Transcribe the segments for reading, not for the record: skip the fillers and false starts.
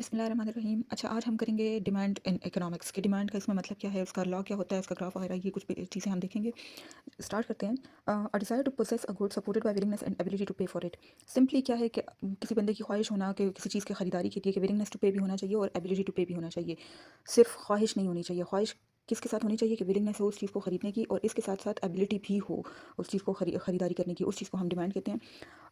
बिस्मिल्लाहिर्रहमानिर्रहीम। अच्छा, आज हम करेंगे डिमांड इन इकोनॉमिक्स की। डिमांड का इसमें मतलब क्या है, उसका लॉ क्या होता है, उसका ग्राफ वगैरह, ये कुछ चीज़ें हम देखेंगे। स्टार्ट करते हैं। A desire to possess a good supported by willingness and ability to pay for it. Simply क्या है कि किसी बंदे की ख्वाहिश होना कि किसी चीज़ की खरीदारी के लिए कि विलिंगनेस टू पे भी होना चाहिए और एबिलिटी टू पे भी होना चाहिए। सिर्फ ख्वाहिश नहीं होनी चाहिए। ख्वाहिश किसके साथ होनी चाहिए कि विलिंगनेस हो उस चीज़ को खरीदने की, और इसके साथ साथ एबिलिटी भी हो उस चीज़ को खरीदारी करने की। उस चीज़ को हम डिमांड कहते हैं।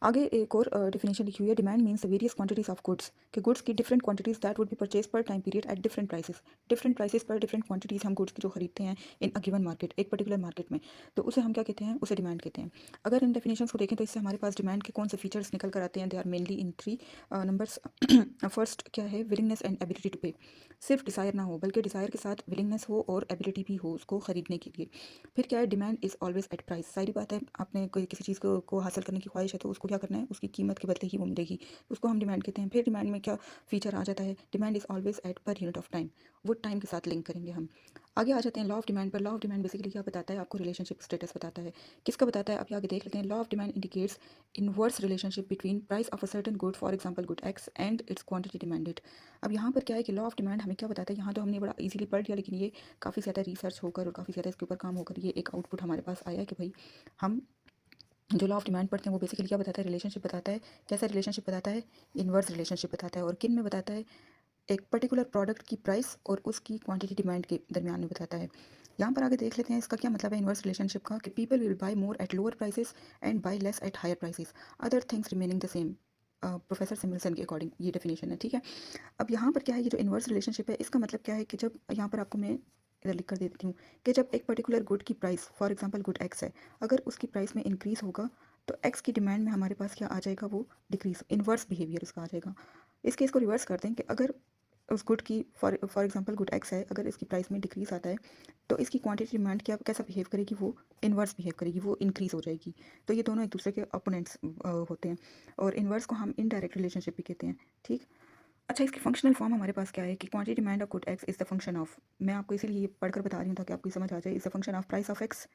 आगे एक और डेफिनेशन लिखी हुई है। Demand means various quantities of goods, कि गुड्स की different quantities that would be purchase per time period at different prices. Different prices पर डिफरेंट क्वांटिटीज हम गुड्स की जो खरीदते हैं इन अ गिवन मार्केट, एक पर्टिकुलर मार्केट में, तो उसे हम क्या कहते हैं, उसे डिमांड कहते हैं। अगर इन डेफिनेशंस को देखें तो इससे हमारे पास डिमांड के कौन से फीचर्स निकल कर आते हैं। They are mainly in three numbers. First क्या है, विलिंगनेस एंड एबिलिटी टू पे। सिर्फ डिज़ायर ना हो बल्कि डिज़ायर के साथ विलिंगनेस हो और एबिलिटी भी हो उसको खरीदने के लिए। फिर क्या है, demand is always at price. सारी बात है, आपने कोई किसी चीज़ को हासिल करने की ख्वाहिश है तो उसको क्या करना है, उसकी कीमत के बदले ही वो मिलेगी। उसको हम डिमांड कहते हैं। फिर डिमांड में क्या फीचर आ जाता है, demand is always at per unit of time. वो टाइम के साथ लिंक करेंगे हम। आगे आ जाते हैं लॉ ऑफ डिमांड पर। लॉ ऑफ डिमांड बेसिकली क्या बताता है, आपको रिलेशनशिप स्टेटस बताता है। किसका बताता है, आप आगे देख लेते हैं। Law of demand indicates inverse relationship between price of a certain good, for example good x, and it's quantity demanded. अब यहाँ पर क्या है कि लॉ ऑफ डिमांड हमें क्या बताता है, यहाँ तो हमने बड़ा इजीली पढ़ लिया, लेकिन ये काफ़ी ज़्यादा रिसर्च होकर और काफ़ी ज़्यादा इसके ऊपर काम होकर ये एक आउटपुट हमारे पास आया है कि भाई हम जो लॉ ऑफ डिमांड पढ़ते हैं वो बेसिकली क्या बताता है, रिलेशनशिप बताता है। कैसा रिलेशनशिप बताता है, इनवर्स रिलेशनशिप बताता है। और किन में बताता है, एक पर्टिकुलर प्रोडक्ट की प्राइस और उसकी क्वांटिटी डिमांड के दरमियान में बताता है। यहाँ पर आगे देख लेते हैं इसका क्या मतलब है इनवर्स रिलेशनशिप का, कि people will buy more at lower prices and buy less at higher prices, other things remaining the same. Professor Samuelson के अकॉर्डिंग ये डेफिनेशन है, ठीक है। अब यहाँ पर क्या है, ये जो इनवर्स रिलेशनशिप है इसका मतलब क्या है कि जब यहाँ पर आपको मैं इधर लिख कर दे देती हूँ कि जब एक पर्टिकुलर गुड की price, for example good x है, अगर उसकी प्राइस में इंक्रीज़ होगा तो एक्स की डिमांड में हमारे पास क्या आ जाएगा, वो डिक्रीज, इनवर्स बिहेवियर उसका आ जाएगा। इस केस को रिवर्स करते हैं कि अगर उस गुड की फॉर एग्जांपल गुड एक्स है, अगर इसकी प्राइस में डिक्रीज आता है तो इसकी क्वांटिटी डिमांड क्या कैसा बिहेव करेगी, वो इनवर्स बिहेव करेगी, वो इंक्रीज हो जाएगी। तो ये दोनों एक दूसरे के अपोनेंट्स होते हैं, और इनवर्स को हम इनडायरेक्ट रिलेशनशिप भी कहते हैं, ठीक। अच्छा, इसकी फंक्शनल फॉर्म हमारे पास क्या है कि quantity demand of good x is the function of, मैं आपको इसीलिए ये पढ़कर बता रही हूँ ताकि आपको समझ आ जाए, is the function of price of x.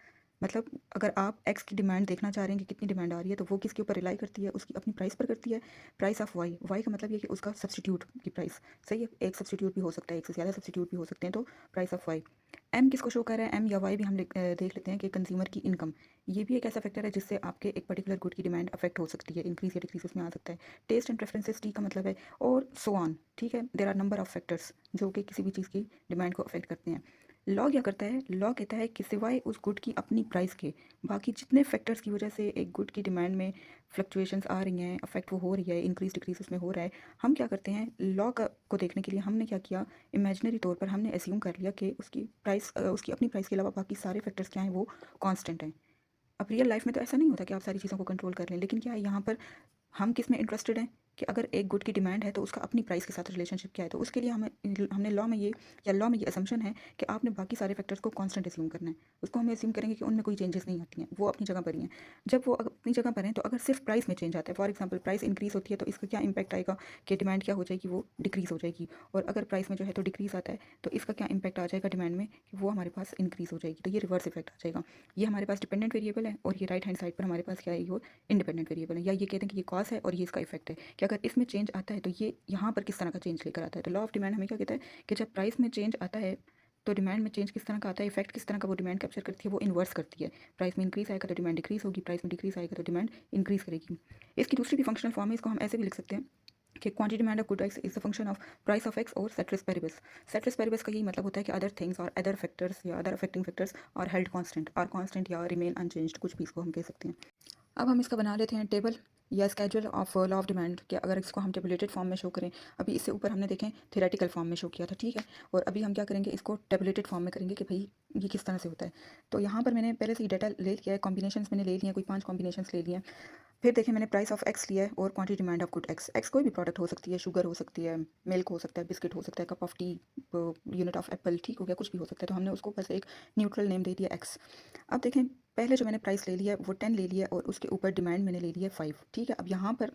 मतलब अगर आप एक्स की डिमांड देखना चाह रहे हैं कि कितनी डिमांड आ रही है, तो वो किसके ऊपर रिलाई करती है, उसकी अपनी प्राइस पर करती है। प्राइस ऑफ वाई, वाई का मतलब ये कि उसका सब्सटीट्यूट की प्राइस, सही है, एक सब्सटीट्यूट भी हो सकता है, एक से ज़्यादा सब्सटीट्यूट भी हो सकते हैं, तो प्राइस ऑफ वाई। एम किसको शो कर रहा है, एम या वाई भी हम देख लेते हैं कि कंज्यूमर की इनकम, ये भी एक ऐसा फैक्टर है जिससे आपके एक पर्टिकुलर गुड की डिमांड अफेक्ट हो सकती है, इंक्रीज या डिक्रीज उसमें आ सकता है। टेस्ट एंड प्रेफरेंसेस, टी का मतलब है, और सो ऑन, ठीक है। There are number of factors जो कि किसी भी चीज़ की डिमांड को अफेक्ट करते हैं। लॉ क्या करता है, लॉ कहता है कि सिवाय उस गुड की अपनी प्राइस के बाकी जितने फैक्टर्स की वजह से एक गुड की डिमांड में फ्लक्चुएशंस आ रही हैं, अफेक्ट वो हो रही है, इंक्रीज डिक्रीज उसमें हो रहा है, हम क्या करते हैं, लॉ का को देखने के लिए हमने क्या किया, इमेजिनरी तौर पर हमने एज्यूम कर लिया कि उसकी प्राइस, उसकी अपनी प्राइस के अलावा बाकी सारे फैक्टर्स क्या हैं, वो कांस्टेंट हैं। अब रियल लाइफ में तो ऐसा नहीं होता कि आप सारी चीज़ों को कंट्रोल कर लें, लेकिन क्या है यहाँ पर हम किस में इंटरेस्टेड हैं कि अगर एक गुड की डिमांड है तो उसका अपनी प्राइस के साथ रिलेशनशिप क्या है, तो उसके लिए हमें हमने लॉ में ये, या लॉ में ये असम्पशन है कि आपने बाकी सारे फैक्टर्स को कांस्टेंट एज्यूम करना है। उसको हम एज्यूम करेंगे कि उनमें कोई चेंजेस नहीं आती हैं, वो अपनी जगह पर ही हैं। जब वो अपनी जगह पर हैं तो अगर सिर्फ प्राइस में चेंज आता है, फॉर एग्जाम्पल प्राइस इंक्रीज होती है तो इसका क्या इंपैक्ट आएगा कि डिमांड क्या हो जाएगी, वो डिक्रीज हो जाएगी। और अगर प्राइस में जो है तो डिक्रीज आता है तो इसका क्या इंपैक्ट आ जाएगा डिमांड में, कि वो हमारे पास इंक्रीज हो जाएगी। तो ये रिवर्स इफेक्ट आ जाएगा। ये हमारे पास डिपेंडेंट वेरिएबल है, और ये राइट हैंड साइड पर हमारे पास क्या है, ये इंडिपेंडेंट वेरिएबल है, या ये कहते हैं कि ये कॉज है और ये इसका इफेक्ट है, कि अगर इसमें चेंज आता है तो ये यहाँ पर किस तरह का चेंज लेकर आता है। तो लॉ ऑफ डिमांड हमें क्या कहता है कि जब प्राइस में चेंज आता है तो डिमांड में चेंज किस तरह का आता है, इफेक्ट किस तरह का वो डिमांड कैप्चर करती है, वो इन्वर्स करती है। प्राइस में इंक्रीज आएगा तो डिमांड डिक्रीज होगी, प्राइस में डिक्रीज आएगा तो डिमांड इंक्रीज करेगी। इसकी दूसरी भी फंक्शनल फॉर्म है, इसको हम ऐसे भी लिख सकते हैं कि quantity demand of good x is the function of price of x और सेट्रिस पेरिबस। सेट्रिस पेरिबस का यही मतलब होता है कि अदर थिंग्स और अदर फैक्टर्स या अदर अफेक्टिंग फैक्टर्स और हेल्ड कांस्टेंट या रिमेन अनचेंज्ड, कुछ भी इसको हम कह सकते हैं। अब हम इसका बना लेते हैं टेबल या schedule of law of demand, कि अगर इसको हम टेबुलेटेड फॉर्म में शो करें, अभी इससे ऊपर हमने देखें थ्योरेटिकल फॉर्म में शो किया था, ठीक है। और अभी हम क्या करेंगे, इसको टेबुलेटेड फॉर्म में करेंगे कि भाई ये किस तरह से होता है। तो यहाँ पर मैंने पहले से ही डाटा ले लिया है, कॉम्बिनेशंस मैंने ले लिए हैं, कोई 5 कॉम्बिनेशंस ले लिए हैं। फिर देखिए मैंने प्राइस ऑफ एक्स लिया है और quantity demand of good x. X कोई भी प्रोडक्ट हो सकती है, शुगर हो सकती है, मिल्क हो सकता है, बिस्किट हो सकता है, cup of T, unit of Apple, ठीक हो गया, कुछ भी हो सकता है। तो हमने उसको बस एक न्यूट्रल नेम दे दिया एक्स। अब देखें, पहले जो मैंने प्राइस ले लिया है वो 10 ले लिया और उसके ऊपर डिमांड मैंने ले लिया है 5, ठीक है। अब यहाँ पर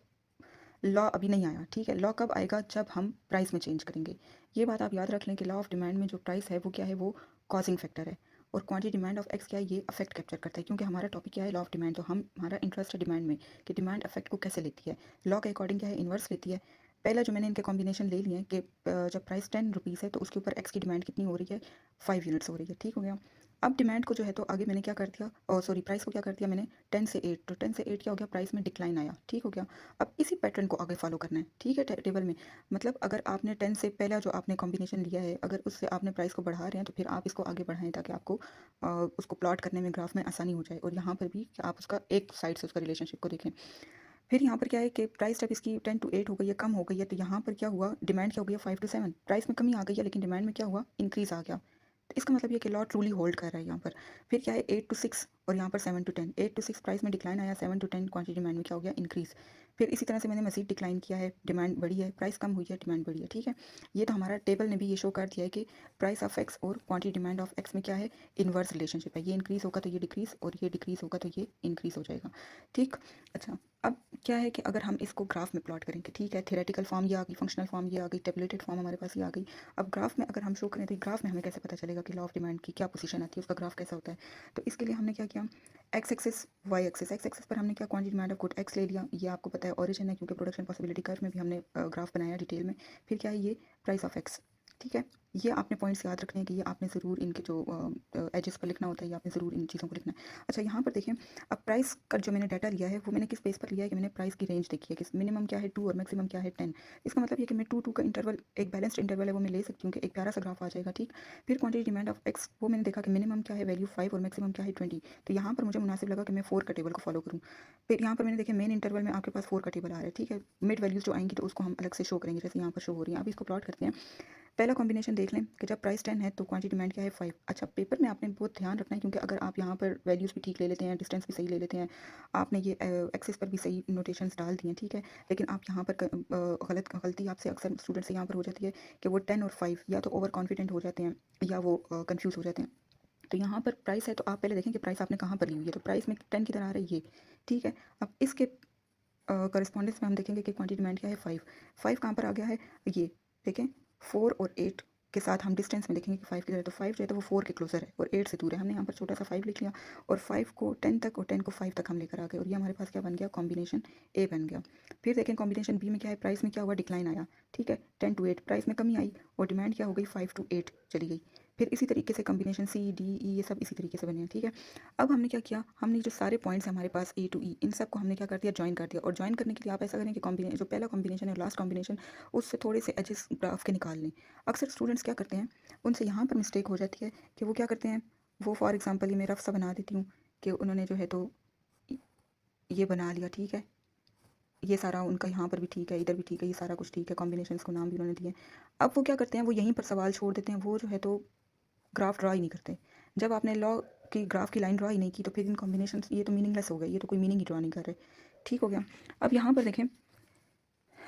लॉ अभी नहीं आया, ठीक है। लॉ कब आएगा, जब हम प्राइस में चेंज करेंगे। ये बात आप याद रख लें कि लॉ ऑफ डिमांड में जो प्राइस है वो क्या है, वो कॉजिंग फैक्टर है, और क्वांटिटी डिमांड ऑफ एक्स क्या है, ये अफेक्ट कैप्चर करता है। क्योंकि हमारा टॉपिक क्या है, लॉ ऑफ डिमांड, तो हम हमारा इंटरेस्ट है डिमांड में कि डिमांड अफेक्ट को कैसे लेती है। लॉ के अकॉर्डिंग क्या है, इन्वर्स लेती है। पहला जो मैंने इनके कॉम्बिनेशन ले लिए हैं कि जब प्राइस 10 रुपीज़ है तो उसके ऊपर एक्स की डिमांड कितनी हो रही है, 5 यूनिट्स हो रही है, ठीक हो गया। अब डिमांड को जो है तो आगे मैंने क्या कर दिया, सॉरी प्राइस को क्या कर दिया मैंने 10 से 8, तो 10 से 8 क्या हो गया, प्राइस में डिक्लाइन आया, ठीक हो गया। अब इसी पैटर्न को आगे फॉलो करना है, ठीक है, टेबल में। मतलब अगर आपने 10 से पहला जो आपने कॉम्बिनेशन लिया है, अगर उससे आपने प्राइस को बढ़ा रहे हैं तो फिर आप इसको आगे बढ़ाएं ताकि आपको उसको प्लॉट करने में ग्राफ में आसानी हो जाए, और यहाँ पर भी कि आप उसका एक साइड से उसका रिलेशनशिप को देखें। फिर यहाँ पर क्या है कि प्राइस जब इसकी 10 to 8 हो गई है, कम हो गई है, तो यहाँ पर क्या हुआ, डिमांड क्या हो गई है 5 to 7, प्राइस में कमी आ गई है लेकिन डिमांड में क्या हुआ, इंक्रीज़ आ गया। तो इसका मतलब ये कि लॉ ट्रूली होल्ड कर रहा है यहाँ पर। फिर क्या है 8 to 6 और यहाँ पर 7 to 10, 8 to 6 प्राइस में डिक्लाइन आया, 7 to 10 क्वांटिटी डिमांड में क्या हो गया, इंक्रीज़। फिर इसी तरह से मैंने मज़ीद डिक्लाइन किया है, डिमांड बढ़ी है, प्राइस कम हुई है, डिमांड बढ़ी है, ठीक है। ये तो हमारा टेबल ने भी ये शो कर दिया है कि प्राइस ऑफ एक्स और क्वांटिटी डिमांड ऑफ एक्स में क्या है, इन्वर्स रिलेशनशिप है। ये इंक्रीज़ होगा तो ये डिक्रीज़, और ये डिक्रीज़ होगा तो ये इंक्रीज़ हो जाएगा, ठीक। अच्छा, अब क्या है कि अगर हम इसको ग्राफ में प्लॉट करेंगे, ठीक है, थ्योरेटिकल फॉर्म ये आ गई, फंक्शनल फॉर्म ये आ गई, टेबुलेटेड फॉर्म हमारे पास ये आ गई। अब ग्राफ में अगर हम शो करें तो ग्राफ में हमें कैसे पता चलेगा कि लॉ ऑफ डिमांड की क्या पोजीशन आती है, उसका ग्राफ कैसा होता है। तो इसके लिए हमने क्या किया, X axis Y axis, X axis पर हमने क्या quantity demand of good X ले लिया, ये आपको पता है ओरिजिन है क्योंकि प्रोडक्शन पॉसिबिलिटी कर्व में भी हमने ग्राफ बनाया डिटेल में। फिर क्या है ये प्राइस ऑफ एक्स, ठीक है। ये आपने पॉइंट्स याद रखने हैं कि ये आपने ज़रूर इनके जो एजेस पर लिखना होता है, ये आपने ज़रूर इन चीज़ों को लिखना है। अच्छा, यहाँ पर देखें, अब प्राइस का जो मैंने डाटा लिया है वो मैंने किस बेस पर लिया है कि मैंने प्राइस की रेंज देखी है कि मिनिमम क्या है 2 और मैक्सिमम क्या है 10। इसका मतलब ये कि मैं 2 का इंटरवल, एक बैलेंस्ड इंटरवल है वो मैं ले सकती हूँ कि एक प्यारा सा ग्राफ आ जाएगा, ठीक। फिर क्वांटिटी डिमांड ऑफ एक्स, वो मैंने देखा कि मिनिमम क्या है वैल्यू 5 और मैक्सिमम क्या है 20, तो यहाँ पर मुझे मुनासिब लगा कि मैं 4 का टेबल को फॉलो करूँ। फिर यहाँ पर मैंने देखा मेन इंटरवल में आपके पास 4 का टेबल आ रहा है, ठीक है। मिड वैल्यूज़ जो आएंगी तो उसको हम अलग से शो करेंगे, जैसे यहाँ पर शो हो रही है। अब इसको प्लॉट करते हैं। पहला कॉम्बिनेशन देख लें कि जब प्राइस 10 है तो क्वांटिटी डिमांड क्या है 5। अच्छा, पेपर में आपने बहुत ध्यान रखना है क्योंकि अगर आप यहाँ पर वैल्यूज़ भी ठीक ले लेते हैं, डिस्टेंस भी सही ले लेते हैं, आपने ये एक्सेस पर भी सही नोटेशंस डाल दिए हैं, ठीक है। लेकिन आप यहाँ पर गलती आपसे अक्सर स्टूडेंट से यहाँ पर हो जाती है कि वो 10 और 5 या तो ओवर कॉन्फिडेंट हो जाते हैं या वो कन्फ्यूज़ हो जाते हैं। तो यहाँ पर प्राइस है तो आप पहले देखें कि प्राइस आपने कहाँ पर ली हुई है, तो प्राइस में 10 की तरह आ रही है ये, ठीक है। अब इसके करस्पॉन्डेंस में हम देखेंगे कि क्वांटिटी डिमांड क्या है 5, 5 कहाँ पर आ गया है, ये देखें 4 और 8 के साथ हम डिस्टेंस में देखेंगे कि 5 की तरह, तो 5 जो है तो वो 4 के क्लोजर है और 8 से दूर है। हमने यहाँ पर छोटा सा 5 लिख लिया और 5 को 10 तक और 10 को 5 तक हम लेकर आ गए, और ये हमारे पास क्या बन गया, कॉम्बिनेशन ए बन गया। फिर देखें कॉम्बिनेशन बी में क्या है, प्राइस में क्या हुआ, डिक्लाइन आया, ठीक है, 10 to 8 प्राइस में कमी आई और डिमांड क्या हो गई 5 to 8 चली गई। फिर इसी तरीके से कॉम्बिनेशन सी डी ई ये सब इसी तरीके से बने हैं, ठीक है। अब हमने क्या किया, हमने जो सारे पॉइंट्स हैं हमारे पास ए टू ई, इन सब को हमने क्या कर दिया, ज्वाइन कर दिया। और ज्वाइन करने के लिए आप ऐसा करें कि कॉम्बिनेशन जो पहला कॉम्बिनेशन है और लास्ट कॉम्बिनेशन, उससे थोड़े से एजेस ग्राफ के निकाल लें। अक्सर स्टूडेंट्स क्या करते हैं, उनसे यहाँ पर मिस्टेक हो जाती है कि वो क्या करते हैं, वो फॉर एग्जाम्पल ये मैं रफ सा बना देती हूँ कि उन्होंने जो है तो ये बना लिया, ठीक है, ये सारा उनका यहाँ पर भी ठीक है, इधर भी ठीक है, ये सारा कुछ ठीक है, कॉम्बिनेशंस को नाम भी उन्होंने दिए। अब वो क्या करते हैं, वो यहीं पर सवाल छोड़ देते हैं, वो जो है तो ग्राफ ड्रा ही नहीं करते। जब आपने लॉ की ग्राफ की लाइन ड्रा ही नहीं की तो फिर इन कॉम्बिनेशन ये तो मीनिंगलेस हो गए, ये तो कोई मीनिंग ही ड्रा नहीं कर रहे, ठीक हो गया। अब यहाँ पर देखें,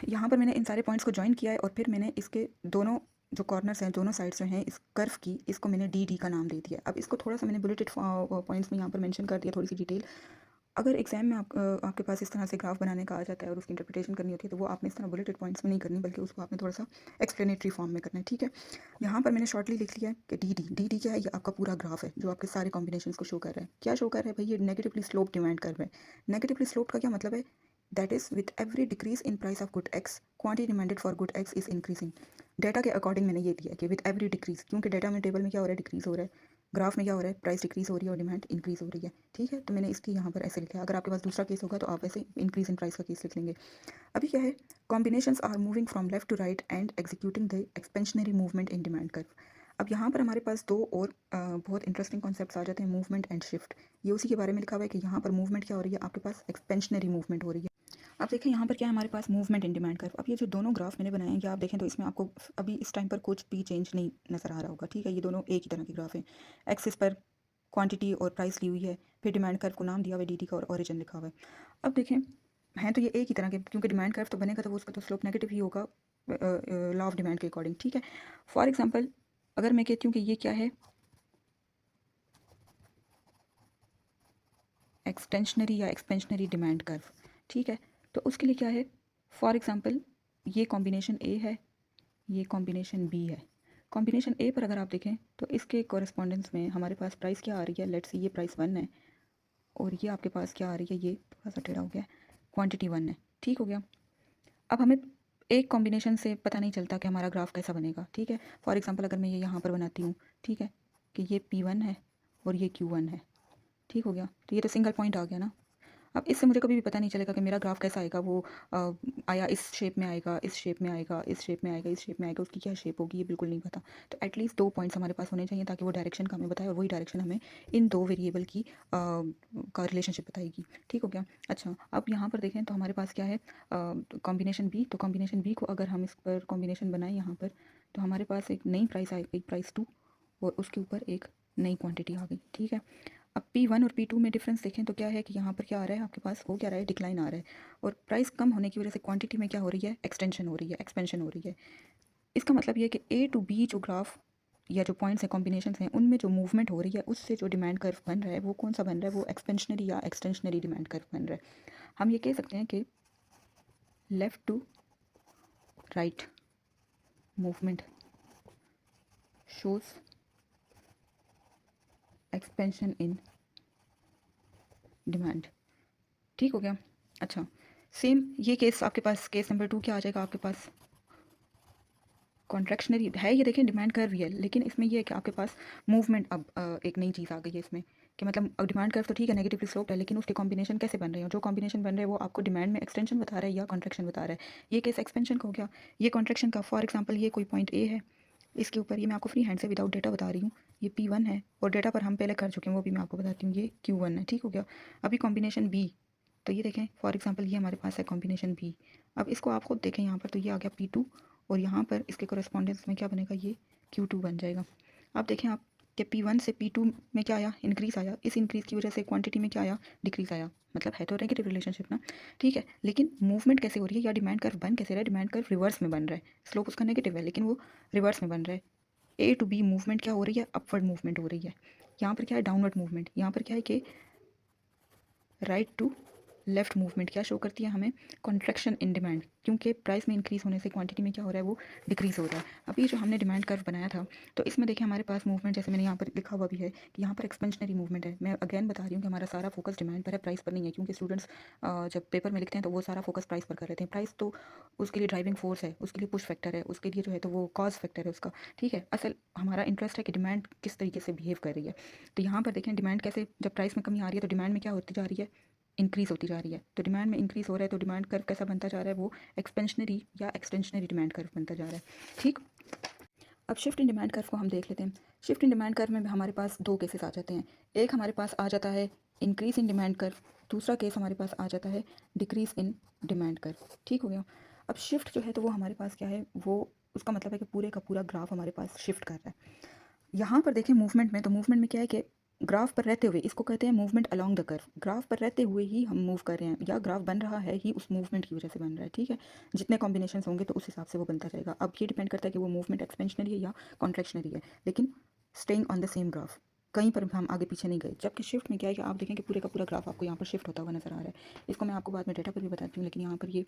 यहाँ पर मैंने इन सारे पॉइंट्स को ज्वाइन किया है और फिर मैंने इसके दोनों जो कॉर्नर्स हैं, दोनों साइड्स जो हैं इस कर्व की, इसको मैंने डी डी का नाम दे दिया। अब इसको थोड़ा सा मैंने बुलेटेड पॉइंट्स में यहाँ पर मेंशन कर दिया, थोड़ी सी डिटेल। अगर एग्जाम में आपके पास इस तरह से ग्राफ बनाने का आ जाता है और उसकी इंटरप्रिटेशन करनी होती है तो वो आपने इस तरह बुलेटेड पॉइंट्स में नहीं करनी, बल्कि उसको आपने थोड़ा सा एक्सप्लेनेटरी फॉर्म में करना है, ठीक है। यहाँ पर मैंने शॉर्टली लिख लिया है कि डी डी क्या है, ये आपका पूरा ग्राफ है जो आपके सारे कॉम्बिनेशन को शो कर रहा है। क्या शो कर रहा है भाई, ये नेगेटिवली स्लोप डिमांड कर रहा है। नेगेटिवली स्लोप का क्या मतलब है, that is with every decrease in price of good x quantity demanded for good x is increasing. Data के अकॉर्डिंग मैंने ये दिया कि विद एवरी डिक्रीज, क्योंकि डाटा में टेबल में क्या हो रहा है, डिक्रीज हो रहा है, ग्राफ में क्या हो रहा है, प्राइस डिक्रीज हो रही है और डिमांड इंक्रीज हो रही है, ठीक है। तो मैंने इसकी यहाँ पर ऐसे लिखा है। अगर आपके पास दूसरा केस होगा तो आप ऐसे इंक्रीज इन प्राइस का केस लिख लेंगे। अभी क्या है, combinations are moving from left to right and executing the expansionary movement in demand curve. अब यहाँ पर हमारे पास दो और बहुत इंटरेस्टिंग कॉन्सेप्ट्स आ जाते हैं, मूवमेंट एंड शिफ्ट। ये उसी के बारे में लिखा हुआ है कि यहाँ पर मूवमेंट क्या हो रही है, आपके पास एक्सपेंशनरी मूवमेंट हो रही है। अब देखें यहाँ पर क्या है हमारे पास, मूवमेंट इन डिमांड कर्व। अब ये जो दोनों ग्राफ मैंने बनाए हैं, आप देखें तो इसमें आपको अभी इस टाइम पर कुछ भी चेंज नहीं नज़र आ रहा होगा, ठीक है। ये दोनों एक ही तरह के ग्राफ हैं। एक्सिस पर क्वांटिटी और प्राइस ली हुई है, फिर डिमांड कर्व को नाम दिया हुआ है डी का और ओरिजिन लिखा हुआ है। अब देखें, हैं तो ये एक ही तरह के, क्योंकि डिमांड कर्व तो बनेगा तो वो उसका तो स्लोप नेगेटिव ही होगा लॉ ऑफ डिमांड के अकॉर्डिंग, ठीक है। फॉर एग्जांपल अगर मैं कहती हूँ कि ये क्या है, एक्सटेंशनरी या एक्सपेंशनरी डिमांड कर्व, ठीक है, तो उसके लिए क्या है, फॉर एग्जांपल ये कॉम्बिनेशन ए है, ये कॉम्बिनेशन बी है। कॉम्बिनेशन ए पर अगर आप देखें तो इसके कॉरेस्पॉन्डेंस में हमारे पास प्राइस क्या आ रही है, लेट्स सी ये प्राइस 1 है और ये आपके पास क्या आ रही है, ये थोड़ा सा टेढ़ा हो गया, क्वांटिटी 1 है, ठीक हो गया। अब हमें एक कॉम्बिनेशन से पता नहीं चलता कि हमारा ग्राफ कैसा बनेगा, ठीक है। फॉर एग्जांपल अगर मैं ये यहाँ पर बनाती हूँ, ठीक है, कि ये P1 है और ये Q1 है, ठीक हो गया। तो ये तो सिंगल पॉइंट आ गया ना। अब इससे मुझे कभी भी पता नहीं चलेगा कि मेरा ग्राफ कैसा आएगा, वो आया इस शेप में आएगा, इस शेप में आएगा, इस शेप में आएगा, इस शेप में आएगा, उसकी क्या शेप होगी ये बिल्कुल नहीं पता। तो एटलीस्ट 2 पॉइंट्स हमारे पास होने चाहिए ताकि वो डायरेक्शन का हमें बताए और वही डायरेक्शन हमें इन 2 वेरिएबल की का रिलेशनशिप बताएगी, ठीक हो गया। अच्छा, अब यहाँ पर देखें तो हमारे पास क्या है, कॉम्बिनेशन बी। तो कॉम्बिनेशन बी को अगर हम इस पर कॉम्बिनेशन बनाएं यहाँ पर, तो हमारे पास एक नई प्राइस आएगी, प्राइस 2, और उसके ऊपर एक नई क्वांटिटी आ गई, ठीक है। अब P1 और P2 में डिफरेंस देखें तो क्या है कि यहाँ पर क्या आ रहा है आपके पास, हो क्या रहा है, डिक्लाइन आ रहा है। और प्राइस कम होने की वजह से क्वांटिटी में क्या हो रही है, एक्सटेंशन हो रही है, एक्सपेंशन हो रही है। इसका मतलब ये है कि A टू B जो ग्राफ या जो पॉइंट्स हैं, कॉम्बिनेशन हैं, उनमें जो मूवमेंट हो रही है उससे जो डिमांड कर्व बन रहा है वो कौन सा बन रहा है, वो एक्सपेंशनरी या एक्सटेंशनरी डिमांड कर्व बन रहा है। हम ये कह सकते हैं कि left to right movement shows expansion in demand, ठीक हो गया। अच्छा, सेम ये केस आपके पास, केस नंबर 2 क्या आ जाएगा आपके पास, कॉन्ट्रैक्शनरी है। ये देखें डिमांड कर्व ही है, लेकिन इसमें ये है कि आपके पास मूवमेंट अब एक नई चीज़ आ गई है इसमें, कि मतलब अब डिमांड कर्व तो ठीक है नेगेटिवली स्लोप्ड है, लेकिन उसके कॉम्बिनेशन कैसे बन रहे हैं, जो कॉम्बिनेशन बन रहे हैं वो आपको डिमांड में एक्सटेंशन बता रहा है या कॉन्ट्रैक्शन बता रहा है। ये केस एक्सपेंशन का हो गया, ये कॉन्ट्रैक्शन का। फॉर एग्जाम्पल ये कोई पॉइंट ए है, इसके ऊपर ये मैं आपको फ्री हैंड से विदाउट डेटा बता रही हूँ, ये P1 है और डेटा पर हम पहले कर चुके हैं, वो भी मैं आपको बताती हूँ, ये Q1 है, ठीक हो गया। अभी कॉम्बिनेशन बी, तो ये देखें फॉर एग्जांपल ये हमारे पास है कॉम्बिनेशन बी। अब इसको आप खुद देखें यहाँ पर, तो ये आ गया P2 और यहाँ पर इसके कोरेस्पॉन्डेंस में क्या बनेगा, ये Q2 बन जाएगा। अब देखें आप कि P1 से P2 में क्या आया, इंक्रीज़ आया। इस इंक्रीज़ की वजह से क्वांटिटी में क्या आया, डिक्रीज़ आया। मतलब है तो नेगेटिव रिलेशनशिप ना, ठीक है। लेकिन मूवमेंट कैसे हो रही है या डिमांड कर्व बन कैसे रहा है, डिमांड कर्व रिवर्स में बन रहा है। स्लोप उसका नेगेटिव है लेकिन वो रिवर्स में बन रहा है। ए टू बी मूवमेंट क्या हो रही है, अपवर्ड मूवमेंट हो रही है। यहाँ पर क्या है, डाउनवर्ड मूवमेंट। यहाँ पर क्या है कि राइट टू लेफ्ट मूवमेंट क्या शो करती है हमें, कॉन्ट्रैक्शन इन डिमांड, क्योंकि प्राइस में इंक्रीज़ होने से क्वांटिटी में क्या हो रहा है, वो डिक्रीज़ हो रहा है। अभी जो हमने डिमांड कर्व बनाया था, तो इसमें देखिए हमारे पास मूवमेंट, जैसे मैंने यहाँ पर लिखा हुआ भी है कि यहाँ पर एक्सपेंशनरी मूवमेंट है। मैं अगेन बता रही हूँ कि हमारा सारा फोकस डिमांड पर है, प्राइस पर नहीं है, क्योंकि स्टूडेंट्स जब पेपर में लिखते हैं तो वो सारा फोकस प्राइस पर कर रहे थे। प्राइस तो उसके लिए ड्राइविंग फोर्स है, उसके लिए पुश फैक्टर है, उसके लिए जो है तो वो कॉज फैक्टर है उसका, ठीक है। असल हमारा इंटरेस्ट है कि डिमांड किस तरीके से बिहेव कर रही है। तो यहाँ पर देखें डिमांड कैसे, जब प्राइस में कमी आ रही है तो डिमांड में क्या होती जा रही है, इंक्रीज़ होती जा रही है। तो डिमांड में इंक्रीज़ हो रहा है तो डिमांड कर्व कैसा बनता जा रहा है, वो एक्सपेंशनरी या एक्सटेंशनरी डिमांड कर्व बनता जा रहा है, ठीक। अब शिफ्ट इन डिमांड कर्व को हम देख लेते हैं। शिफ्ट इन डिमांड कर्व में हमारे पास 2 केसेस आ जाते हैं। एक हमारे पास आ जाता है इंक्रीज़ इन डिमांड कर्व, दूसरा केस हमारे पास आ जाता है डिक्रीज़ इन डिमांड कर्व, ठीक हो गया। अब शिफ्ट जो है तो वो हमारे पास क्या है, वो उसका मतलब है कि पूरे का पूरा ग्राफ हमारे पास शिफ्ट कर रहा है। यहाँ पर देखें मूवमेंट में, तो मूवमेंट में क्या है कि ग्राफ पर रहते हुए, इसको कहते हैं movement along the curve. Graph पर रहते हुए ही हम मूव कर रहे हैं, या ग्राफ बन रहा है ही उस मूवमेंट की वजह से बन रहा है, ठीक है। जितने कॉम्बिनेशन होंगे तो उस हिसाब से वो बनता जाएगा। अब ये डिपेंड करता है कि वो मूवमेंट एक्सपेंशनरी है या कॉन्ट्रैक्शनरी है, लेकिन staying on the same graph, कहीं पर हम आगे पीछे नहीं गए। जबकि शिफ्ट में क्या है कि आप देखें कि पूरे का पूरा ग्राफ आपको यहाँ पर शिफ्ट होता हुआ नजर आ रहा है। इसको मैं आपको बाद में डेटा पर भी बताती हूँ, लेकिन यहाँ पर ये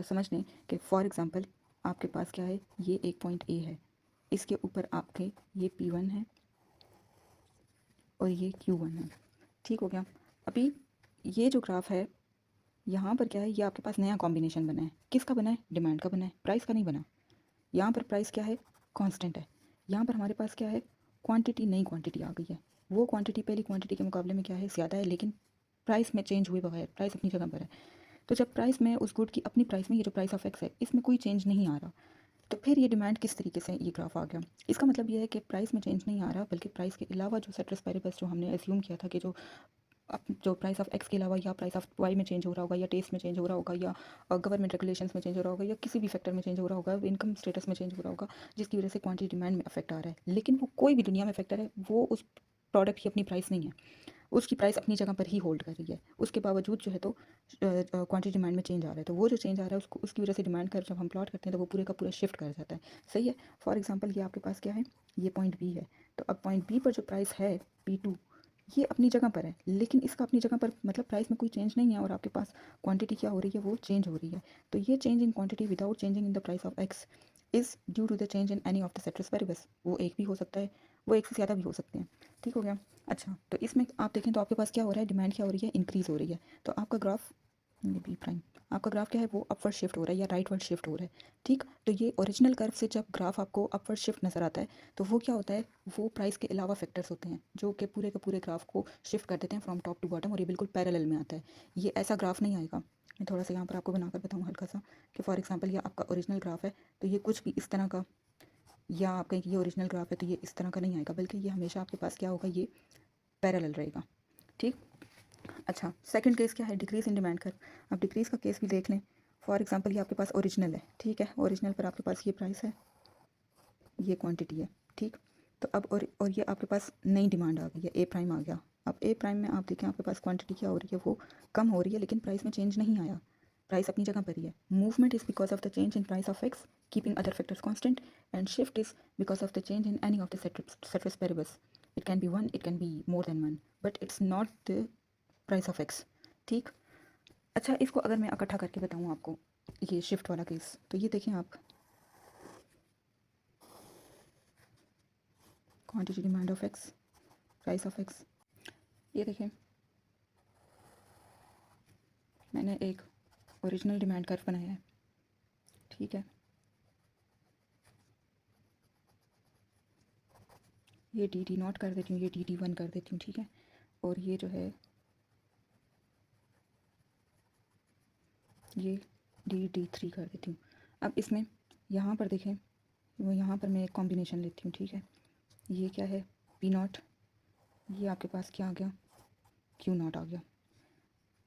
समझ लें कि फॉर एग्जाम्पल आपके पास क्या है, ये एक पॉइंट ए है, इसके ऊपर आपके ये P1 है और ये Q1 है, ठीक हो गया। अभी ये जो ग्राफ है, यहाँ पर क्या है, ये आपके पास नया कॉम्बिनेशन बना है। किसका बना है, डिमांड का बना है, प्राइस का नहीं बना। यहाँ पर प्राइस क्या है, कांस्टेंट है। यहाँ पर हमारे पास क्या है, क्वांटिटी, नई क्वांटिटी आ गई है। वो क्वांटिटी पहली क्वांटिटी के मुकाबले में क्या है, ज़्यादा है, लेकिन प्राइस में चेंज हुए बगैर प्राइस अपनी जगह पर है। तो जब प्राइस में, उस गुड की अपनी प्राइस में, ये जो प्राइस ऑफ एक्स है, इसमें कोई चेंज नहीं आ रहा, तो फिर ये डिमांड किस तरीके से ये ग्राफ आ गया। इसका मतलब ये है कि प्राइस में चेंज नहीं आ रहा, बल्कि प्राइस के अलावा जो सेट्रस वेरिएबल्स जो हमने एज्यूम किया था कि जो प्राइस ऑफ एक्स के अलावा या प्राइस ऑफ वाई में चेंज हो रहा होगा, या टेस्ट में चेंज हो रहा होगा, या गवर्नमेंट रेगुलेशंस में चेंज हो रहा होगा, या किसी भी फैक्टर में चेंज हो रहा होगा, इनकम स्टेटस में चेंज हो रहा होगा, जिसकी वजह से क्वांटिटी डिमांड में अफेक्ट आ रहा है। लेकिन वो कोई भी दुनिया में फैक्टर है, वो उस प्रोडक्ट की अपनी प्राइस नहीं है, उसकी प्राइस अपनी जगह पर ही होल्ड कर रही है। उसके बावजूद जो है तो क्वांटिटी डिमांड में चेंज आ रहा है, तो वो जो चेंज आ रहा है उसको, उसकी वजह से डिमांड कर जब हम प्लॉट करते हैं तो वो पूरे का पूरा शिफ्ट कर जाता है, सही है। फॉर एग्जांपल ये आपके पास क्या है, ये पॉइंट बी है। तो अब पॉइंट बी पर जो प्राइस है P2, ये अपनी जगह पर है, लेकिन इसका अपनी जगह पर मतलब प्राइस में कोई चेंज नहीं है, और आपके पास क्वांटिटी क्या हो रही है, वो चेंज हो रही है। तो ये change in quantity without changing in the price of X is due to the change in any of the ceteris variables. वो एक भी हो सकता है, वो एक से ज़्यादा भी हो सकते हैं, ठीक हो गया। अच्छा, तो इसमें आप देखें तो आपके पास क्या हो रहा है, डिमांड क्या हो रही है, इंक्रीज़ हो रही है। तो आपका ग्राफ ये बी प्राइम, आपका ग्राफ क्या है वो अपवर्ड शिफ्ट हो रहा है या राइटवर्ड शिफ्ट हो रहा है, ठीक। तो ये ओरिजिनल कर्व से जब ग्राफ आपको अपवर्ड शिफ्ट नज़र आता है तो वो क्या होता है, वो प्राइस के अलावा फैक्टर्स होते हैं जो कि पूरे के पूरे ग्राफ को शिफ्ट कर देते हैं फ्रॉम टॉप टू बॉटम, और ये बिल्कुल पैरेलल में आता है। ये ऐसा ग्राफ नहीं आएगा। मैं थोड़ा सा यहाँ पर आपको बनाकर बताऊँ हल्का सा, कि फॉर एग्जाम्पल ये आपका ओरिजिनल ग्राफ है, तो ये कुछ भी इस तरह का, या आप कहें कि ये ओरिजिनल ग्राफ है तो ये इस तरह का नहीं आएगा, बल्कि ये हमेशा आपके पास क्या होगा, ये पैरेलल रहेगा, ठीक। अच्छा, सेकंड केस क्या है, डिक्रीज इन डिमांड कर्व। अब डिक्रीज का केस भी देख लें। फॉर एग्जांपल ये आपके पास ओरिजिनल है, ठीक है, ओरिजिनल पर आपके पास ये प्राइस है, ये क्वांटिटी है, ठीक। तो अब और ये आपके पास नई डिमांड आ गई है, ए प्राइम आ गया। अब ए प्राइम में आप देखें आपके पास क्वांटिटी क्या हो रही है, वो कम हो रही है, लेकिन प्राइस में चेंज नहीं आया, प्राइस अपनी जगह पर ही है। Movement is because of the change in price of x keeping other factors constant, and shift is because of the change in any of the surface variables. It can be one, it can be more than one, but it's not the price of x, ठीक। अच्छा, इसको अगर मैं इकट्ठा करके बताऊँ आपको, ये शिफ्ट वाला केस, तो ये देखें आप, quantity demand of X, price of x. ये देखें, मैंने एक ओरिजिनल डिमांड कर्व बनाया है, ठीक है। ये डी डी नॉट कर देती हूँ, ये डी डी वन कर देती हूँ, ठीक है। और ये जो है ये डी डी थ्री कर देती हूँ। अब इसमें यहाँ पर देखें, वो यहाँ पर मैं एक कॉम्बिनेशन लेती हूँ, ठीक है। ये क्या है, पी नॉट, ये आपके पास क्या आ गया, क्यू नॉट आ गया।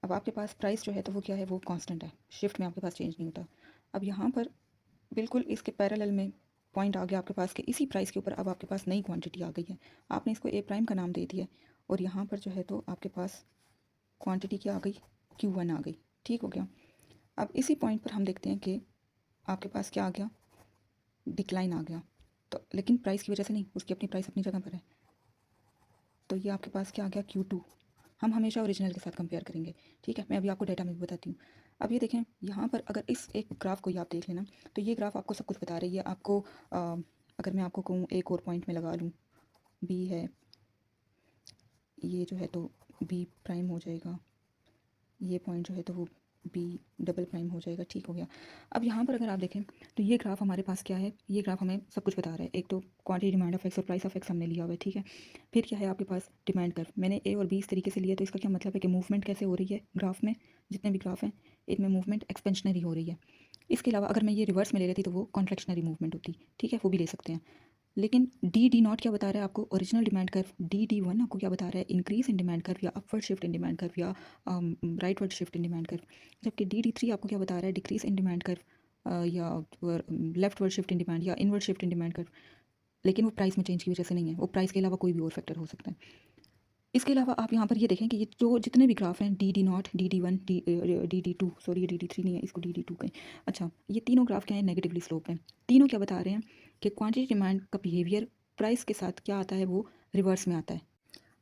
अब आपके पास प्राइस जो है तो वो क्या है, वो कांस्टेंट है, शिफ्ट में आपके पास चेंज नहीं होता। अब यहाँ पर बिल्कुल इसके पैरेलल में पॉइंट आ गया आपके पास, कि इसी प्राइस के ऊपर अब आपके पास नई क्वांटिटी आ गई है, आपने इसको ए प्राइम का नाम दे दिया, और यहाँ पर जो है तो आपके पास क्वांटिटी क्या आ गई, क्यू वन आ गई, ठीक हो गया। अब इसी पॉइंट पर हम देखते हैं कि आपके पास क्या आ गया, डिक्लाइन आ गया, तो लेकिन प्राइस की वजह से नहीं, उसकी अपनी प्राइस अपनी जगह पर है। तो ये आपके पास क्या आ गया, क्यू टू। हम हमेशा ओरिजिनल के साथ कंपेयर करेंगे, ठीक है। मैं अभी आपको डेटा में भी बताती हूँ। अब ये देखें, यहाँ पर अगर इस एक ग्राफ को ही आप देख लेना, तो ये ग्राफ आपको सब कुछ बता रही है आपको। अगर मैं आपको कहूँ एक और पॉइंट में लगा लूँ, बी है, ये जो है तो बी प्राइम हो जाएगा, ये पॉइंट जो है तो वो बी डबल प्राइम हो जाएगा, ठीक हो गया। अब यहाँ पर अगर आप देखें तो ये ग्राफ हमारे पास क्या है, ये ग्राफ हमें सब कुछ बता रहा है। एक तो क्वांटिटी डिमांड ऑफ एक्स और प्राइस ऑफ एक्स हमने लिया हुआ है, ठीक है। फिर क्या है आपके पास, डिमांड कर्व, मैंने ए और बी इस तरीके से लिया, तो इसका क्या मतलब है कि मूवमेंट कैसे हो रही है ग्राफ में, जितने भी ग्राफ हैं इनमें मूवमेंट एक्सपेंशनरी हो रही है। इसके अलावा अगर मैं ये रिवर्स में ले लेती तो वो कॉन्ट्रेक्शनरी मूवमेंट होती, ठीक है, वो भी ले सकते हैं। लेकिन डी डी नॉट क्या बता रहा है आपको, original demand curve. D D one आपको क्या बता रहा है, इंक्रीज इन डिमांड कर्व या upward shift in demand curve या rightward shift in demand curve. जबकि डी डी थ्री आपको क्या बता रहा है, डिक्रीज इन डिमांड कर्व या लेफ्टवर्ड शिफ्ट इन डिमांड या inward shift in demand curve. लेकिन वो प्राइस में चेंज की वजह से नहीं है, वो प्राइस के अलावा कोई भी और फैक्टर हो सकता है। इसके अलावा आप यहाँ पर ये देखें कि ये जो जितने भी ग्राफ हैं, D D naught, D D one, D D two, sorry ये डी डी थ्री नहीं है, इसको डी डी टू कहें। अच्छा, ये तीनों ग्राफ क्या है, नेगेटिवली स्लोप हैं। तीनों क्या बता रहे हैं कि क्वांटिटी डिमांड का बिहेवियर प्राइस के साथ क्या आता है, वो रिवर्स में आता है।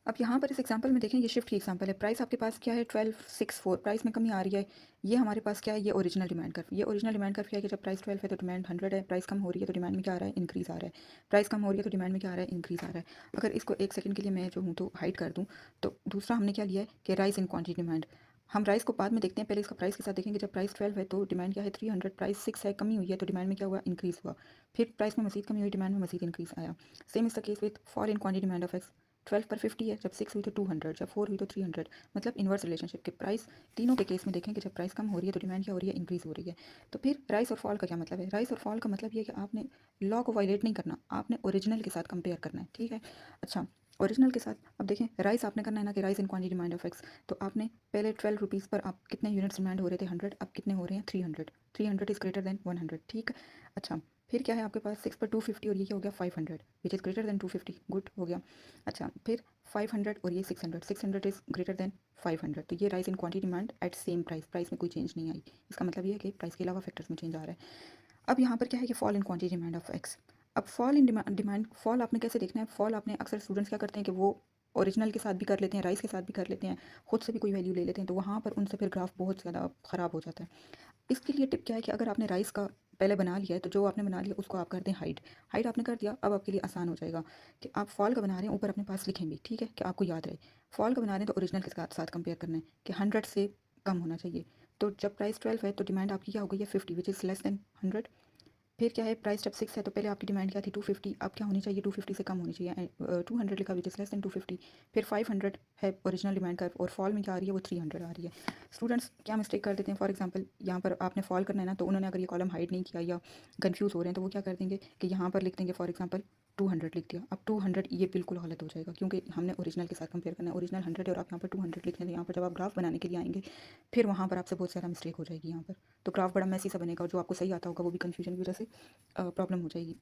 अब यहाँ पर इस एग्जांपल में देखें, ये शिफ्ट की एग्जांपल है। प्राइस आपके पास क्या है, 1264, प्राइस में कमी आ रही है। ये हमारे पास क्या है, ये ओरिजिनल डिमांड कर्व। ये ओरिजिनल डिमांड कर्व क्या है कि जब प्राइस 12 है तो डिमांड 100 है, प्राइस कम हो रही है तो डिमांड में क्या आ रहा है, इंक्रीज़ आ रहा है। प्राइस कम हो रही है तो डिमांड में क्या आ रहा है, इंक्रीज़ आ रहा है। अगर इसको एक सेकंड के लिए मैं जो हूँ तो हाइड कर दूँ, तो दूसरा हमने क्या लिया है कि राइज इन क्वांटिटी डिमांड। हम राइस को बाद में देखते हैं, पहले इसका प्राइस के साथ देखेंगे। जब प्राइस 12 है तो डिमांड क्या है, 300, प्राइस 6 है, कमी हुई है तो डिमांड में क्या हुआ, इंक्रीज़ हुआ। फिर प्राइस में मजीद कमी हुई, डिमांड में मजीद इंक्रीज़ आया। Same is the case with fall in quantity demand of x. 12 पर 50 है, जब 6 हुई तो 200, जब 4 हुई तो 300। मतलब इन्वर्स रिलेशनशिप के प्राइस तीनों के केस में देखें कि जब प्राइस कम हो रही है तो डिमांड क्या हो रही है, इंक्रीज़ हो रही है। तो फिर राइस और फॉल का क्या मतलब है, राइस और फॉल का मतलब ये है कि आपने लॉ को वायलेट नहीं करना, आपने ओरिजिनल के साथ कंपेयर करना है, ठीक है। अच्छा, ओरिजिनल के साथ अब देखें, राइस आपने करना है ना कि rice in quantity demand of x. तो आपने पहले 12 रुपीज़ पर आप कितने यूनिट्स डिमांड हो रहे थे, 100, अब कितने हो रहे हैं, 300। 300 इज़ ग्रेटर देन 100, ठीक। अच्छा, फिर क्या है आपके पास, 6 पर 250 और ये क्या हो गया, 500, which is greater than 250, good हो गया। अच्छा, फिर 500 और ये 600, 600 इज़ ग्रेटर देन 500, तो ये rise in quantity demand eight same price, price में कोई चेंज नहीं आई। इसका मतलब ये है कि प्राइस के अलावा फैक्टर्स में चेंज आ रहा है। अब यहाँ पर क्या है कि fall in quantity demand of x. अब फॉल इन डिमांड, फॉल आपने कैसे देखना है, फॉल आपने अक्सर स्टूडेंट्स क्या करते हैं कि वो ओरिजिनल के साथ भी कर लेते हैं, राइस के साथ भी कर लेते हैं, खुद से भी कोई वैल्यू ले लेते हैं, तो वहाँ पर उनसे फिर ग्राफ बहुत ज़्यादा ख़राब हो जाता है। इसके लिए टिप क्या है कि अगर आपने राइस का पहले बना लिया है तो जो आपने बना लिया उसको आप कर दें हाइड। हाइड आपने कर दिया, अब आपके लिए आसान हो जाएगा कि आप फॉल का बना रहे हैं, ऊपर अपने पास लिखें भी, ठीक है, कि आपको याद रहे। फॉल का बना रहे हैं तो ओरिजिनल के साथ साथ कंपेयर करना है कि 100 से कम होना चाहिए, तो जब प्राइस 12 है तो डिमांड आपकी क्या हो गई है 50 विच इज़ लेस देन 100। फिर क्या है प्राइस जब 6 है तो पहले आपकी डिमांड क्या थी 250, अब क्या होनी चाहिए 250 से कम होनी चाहिए, 200 लिखा विच इज़ लेस देन 250। फिर 500 है ओरिजिनल डिमांड कर्व और फॉल में क्या आ रही है वो 300 आ रही है। स्टूडेंट्स क्या मिस्टेक कर देते हैं, फॉर एग्जांपल यहाँ पर आपने फॉल करना है ना, तो उन्होंने अगर ये कॉलम हाइड नहीं किया या कंफ्यूज हो रहे हैं तो वो क्या कर देंगे कि यहाँ पर लिख देंगे फॉर एग्जांपल 200 लिख दिया। अब 200 ये बिल्कुल गलत हो जाएगा क्योंकि हमने ओरिजिनल के साथ कंपेयर करना है, ओरिजिनल 100 है और आप यहाँ पर 200 लिख रहे हैं। यहाँ पर जब आप ग्राफ बनाने के लिए आएंगे फिर वहाँ पर आपसे बहुत सारा मिस्टेक हो जाएगी, यहाँ पर तो ग्राफ बड़ा मैसी सा बनेगा और जो आपको सही आता होगा वो भी कन्फ्यूजन की वजह से प्रॉब्लम हो जाएगी।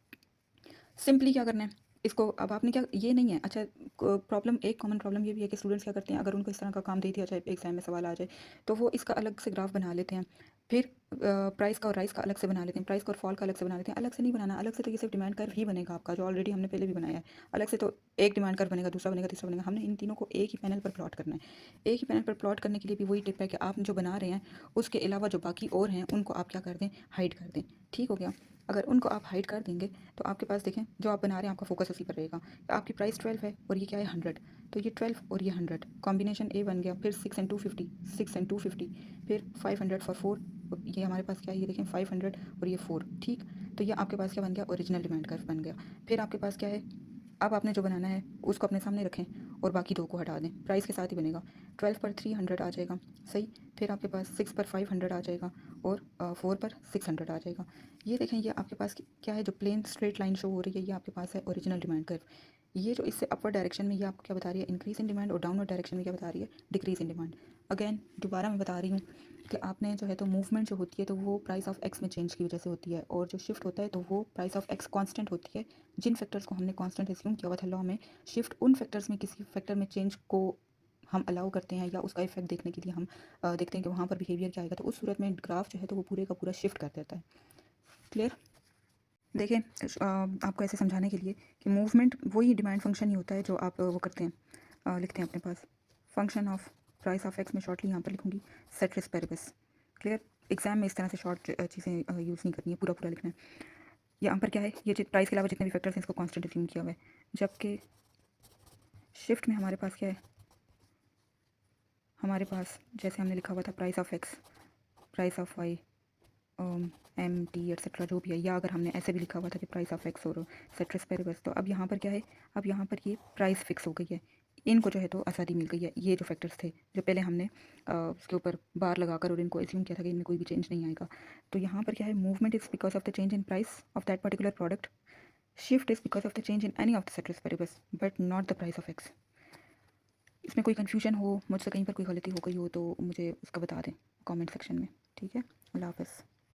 सिंपली क्या करना है इसको, अब आपने क्या ये नहीं है अच्छा प्रॉब्लम, एक कॉमन प्रॉब्लम ये भी है कि स्टूडेंट्स क्या करते हैं अगर उनको इस तरह का काम दे दिया जाए एग्जाम में सवाल आ जाए तो वो इसका अलग से ग्राफ बना लेते हैं, फिर प्राइस का और राइस का अलग से बना लेते हैं, प्राइस का और फॉल का अलग से बना लेते हैं। अलग से नहीं बनाना, अलग से तो ये सिर्फ डिमांड कर्व ही बनेगा आपका जो ऑलरेडी हमने पहले भी बनाया है। अलग से तो एक डिमांड कर्व बनेगा, दूसरा बनेगा, तीसरा बनेगा। हमने इन तीनों को एक ही पैनल पर प्लॉट करना है। एक ही पैनल पर प्लॉट करने के लिए भी वही टिप है कि आप जो बना रहे हैं उसके अलावा जो बाकी और हैं उनको आप क्या कर दें, हाइड कर दें। ठीक हो गया। अगर उनको आप हाइड कर देंगे तो आपके पास देखें जो आप बना रहे हैं आपका फोकस उसी पर रहेगा। आपकी प्राइस 12 है और ये क्या है 100, तो ये 12 और ये 100 कॉम्बिनेशन ए बन गया। फिर 6 एंड 250, 6 एंड 250, फिर 500 फॉर 4, ये हमारे पास क्या है ये देखें 500 और ये 4। ठीक, तो ये आपके पास क्या बन गया, ओरिजिनल डिमांड कर्व बन गया। फिर आपके पास क्या है, अब आपने जो बनाना है उसको अपने सामने रखें और बाकी दो को हटा दें, प्राइस के साथ ही बनेगा। 12 पर 300 आ जाएगा, सही। फिर आपके पास 6 पर 500 आ जाएगा और 4 पर 600 आ जाएगा। ये देखें ये आपके पास क्या है, जो प्लेन स्ट्रेट लाइन शो हो रही है ये आपके पास है ओरिजिनल डिमांड कर्व। ये जो इससे अपवर्ड डायरेक्शन में ये आपको क्या बता रही है, इंक्रीज इन डिमांड, और डाउनवर्ड डायरेक्शन में क्या बता रही है, डिक्रीज इन डिमांड। अगेन दोबारा मैं बता रही हूँ कि आपने जो है तो मूवमेंट जो होती है तो वो प्राइस ऑफ एक्स में चेंज की वजह से होती है, और जो शिफ्ट होता है तो वो प्राइस ऑफ एक्स कांस्टेंट होती है। जिन फैक्टर्स को हमने कांस्टेंट एज्यूम किया हुआ था लॉ में, शिफ्ट उन फैक्टर्स में किसी फैक्टर में चेंज को हम अलाउ करते हैं या उसका इफेक्ट देखने के लिए हम देखते हैं कि वहाँ पर बिहेवियर क्या आएगा, तो उस सूरत में ग्राफ जो है तो वो पूरे का पूरा शिफ्ट कर देता है। क्लियर। देखें आपको ऐसे समझाने के लिए कि मूवमेंट वही डिमांड फंक्शन ही होता है जो आप वो करते हैं, लिखते हैं अपने पास function of price of X में शॉर्टली यहाँ पर लिखूँगी सेट्रिस पेरिबस। क्लियर। एग्जाम में इस तरह से शॉर्ट चीज़ें यूज़ नहीं करनी है, पूरा पूरा लिखना है। यहाँ पर क्या है, ये प्राइस के अलावा जितने भी फैक्टर्स हैं इसको कांस्टेंट अज्यूम किया हुआ है, जबकि शिफ्ट में हमारे पास क्या है, हमारे पास जैसे हमने लिखा हुआ था price of X, price of Y, M T etcetera जो भी है, या अगर हमने ऐसे भी लिखा हुआ था कि प्राइस ऑफ एक्स और सेट्रिस पेरिबस, तो अब यहाँ पर क्या है, अब यहाँ पर ये प्राइस फिक्स हो गई है, इनको जो है तो आज़ादी मिल गई है। ये जो फैक्टर्स थे जो पहले हमने उसके ऊपर बार लगाकर और इनको एज्यूम किया था कि इनमें कोई भी चेंज नहीं आएगा, तो यहाँ पर क्या है, movement is because of the change in price of that particular product, shift is because of the change in any of the ceteris paribus but not the price of X. इसमें कोई confusion हो, मुझसे कहीं पर कोई गलती हो गई हो तो मुझे उसका बता दें कमेंट सेक्शन में। ठीक है, अल्लाह हाफ़िज़।